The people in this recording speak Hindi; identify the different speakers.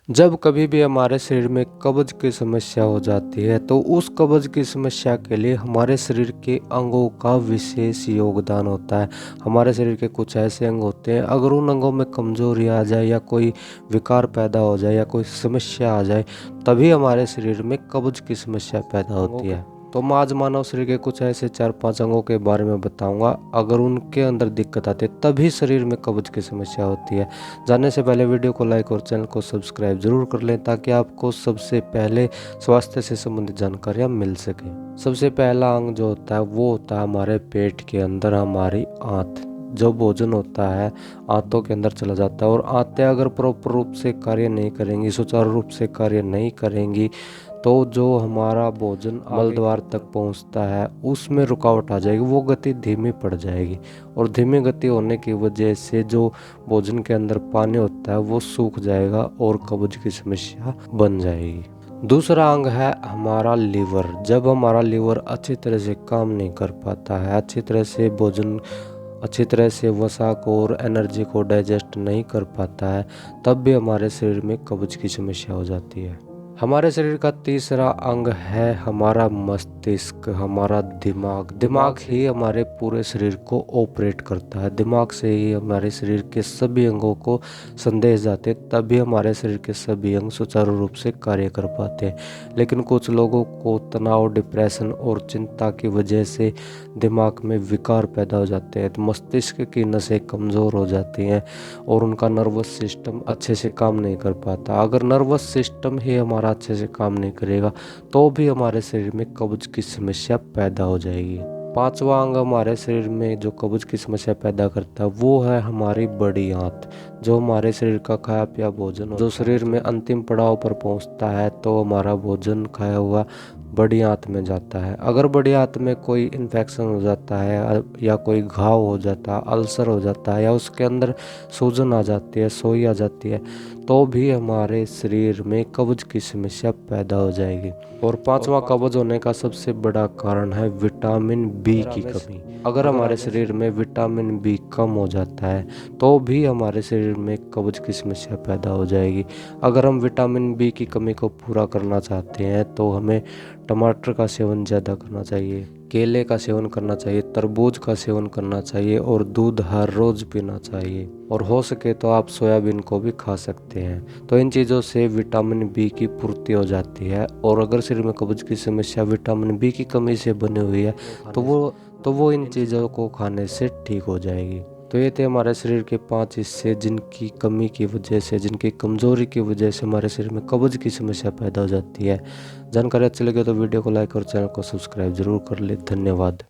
Speaker 1: जब कभी भी हमारे शरीर में कब्ज की समस्या हो जाती है तो उस कब्ज की समस्या के लिए हमारे शरीर के अंगों का विशेष योगदान होता है। हमारे शरीर के कुछ ऐसे अंग होते हैं, अगर उन अंगों में कमजोरी आ जाए या कोई विकार पैदा हो जाए या कोई समस्या आ जाए, तभी हमारे शरीर में कब्ज की समस्या पैदा होती है। तो मैं आज मानव शरीर के कुछ ऐसे 4-5 अंगों के बारे में बताऊंगा, अगर उनके अंदर दिक्कत आती है तभी शरीर में कब्ज की समस्या होती है। जानने से पहले वीडियो को लाइक और चैनल को सब्सक्राइब जरूर कर लें ताकि आपको सबसे पहले स्वास्थ्य से संबंधित जानकारियां मिल सके। सबसे पहला अंग जो होता है वो होता है हमारे पेट के अंदर हमारी आंत। जो भोजन होता है आंतों के अंदर चला जाता है और आंतें अगर प्रॉपर रूप से कार्य नहीं करेंगी, सुचारू रूप से कार्य नहीं करेंगी, तो जो हमारा भोजन मल द्वार तक पहुंचता है उसमें रुकावट आ जाएगी, वो गति धीमी पड़ जाएगी और धीमी गति होने की वजह से जो भोजन के अंदर पानी होता है वो सूख जाएगा और कब्ज की समस्या बन जाएगी। दूसरा अंग है हमारा लीवर। जब हमारा लीवर अच्छी तरह से काम नहीं कर पाता है, अच्छी तरह से भोजन, अच्छी तरह से वसा को और एनर्जी को डाइजेस्ट नहीं कर पाता है, तब भी हमारे शरीर में कब्ज की समस्या हो जाती है। हमारे शरीर का तीसरा अंग है हमारा मस्तिष्क, हमारा दिमाग। दिमाग ही हमारे पूरे शरीर को ऑपरेट करता है। दिमाग से ही हमारे शरीर के सभी अंगों को संदेश जाते हैं, तभी हमारे शरीर के सभी अंग सुचारू रूप से कार्य कर पाते हैं। लेकिन कुछ लोगों को तनाव, डिप्रेशन और चिंता की वजह से दिमाग में विकार पैदा हो जाते हैं, तो मस्तिष्क की नसें कमज़ोर हो जाती हैं और उनका नर्वस सिस्टम अच्छे से काम नहीं कर पाता। अगर नर्वस सिस्टम ही हमारा अच्छे से काम नहीं करेगा तो भी हमारे शरीर में कब्ज की समस्या पैदा हो जाएगी। पांचवा अंग हमारे शरीर में जो कब्ज की समस्या पैदा करता है वो है हमारी बड़ी आंत। जो हमारे शरीर का खाया पिया भोजन जो शरीर में अंतिम पड़ाव पर पहुंचता है तो हमारा भोजन खाया हुआ बड़ी आंत में जाता है। अगर बड़ी आंत में कोई इन्फेक्शन हो जाता है या कोई घाव हो जाता है, अल्सर हो जाता है या उसके अंदर सूजन आ जाती है, सोई आ जाती है, तो भी हमारे शरीर में कब्ज की समस्या पैदा हो जाएगी। और पांचवा कब्ज होने का सबसे बड़ा कारण है विटामिन बी की कमी। अगर हमारे शरीर में विटामिन बी कम हो जाता है तो भी हमारे शरीर में कब्ज की समस्या पैदा हो जाएगी। अगर हम विटामिन बी की कमी को पूरा करना चाहते हैं तो हमें टमाटर का सेवन ज़्यादा करना चाहिए, केले का सेवन करना चाहिए, तरबूज का सेवन करना चाहिए और दूध हर रोज़ पीना चाहिए। और हो सके तो आप सोयाबीन को भी खा सकते हैं। तो इन चीज़ों से विटामिन बी की पूर्ति हो जाती है। और अगर शरीर में कब्ज की समस्या विटामिन बी की कमी से बनी हुई है तो वो इन चीज़ों को खाने से ठीक हो जाएगी। तो ये थे हमारे शरीर के 5 हिस्से जिनकी कमी की वजह से, जिनकी कमज़ोरी की वजह से हमारे शरीर में कब्ज की समस्या पैदा हो जाती है। जानकारी अच्छी लगे तो वीडियो को लाइक और चैनल को सब्सक्राइब जरूर कर ले। धन्यवाद।